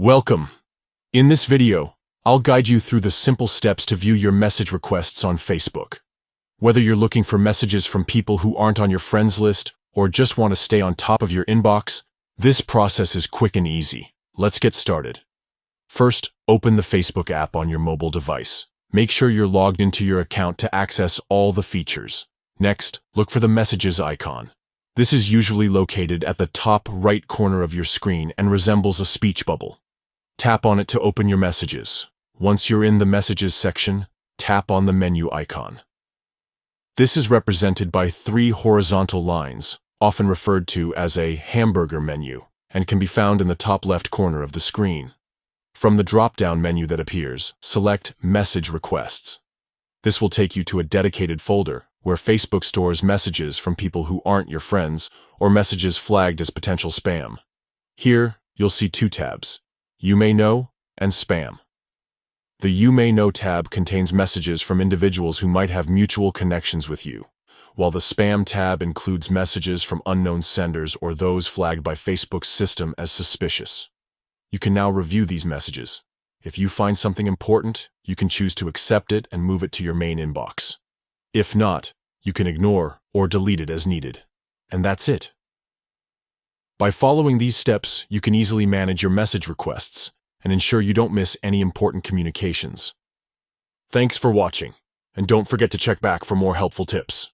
Welcome. In this video, I'll guide you through the simple steps to view your message requests on Facebook. Whether you're looking for messages from people who aren't on your friends list or just want to stay on top of your inbox, this process is quick and easy. Let's get started. First, open the Facebook app on your mobile device. Make sure you're logged into your account to access all the features. Next, look for the Messages icon. This is usually located at the top right corner of your screen and resembles a speech bubble. Tap on it to open your messages. Once you're in the Messages section, tap on the menu icon. This is represented by 3 horizontal lines, often referred to as a hamburger menu, and can be found in the top left corner of the screen. From the drop-down menu that appears, select Message Requests. This will take you to a dedicated folder where Facebook stores messages from people who aren't your friends or messages flagged as potential spam. Here, you'll see 2 tabs: You May Know and Spam. The You May Know tab contains messages from individuals who might have mutual connections with you, while the Spam tab includes messages from unknown senders or those flagged by Facebook's system as suspicious. You can now review these messages. If you find something important, you can choose to accept it and move it to your main inbox. If not, you can ignore or delete it as needed. And that's it. By following these steps, you can easily manage your message requests and ensure you don't miss any important communications. Thanks for watching, and don't forget to check back for more helpful tips.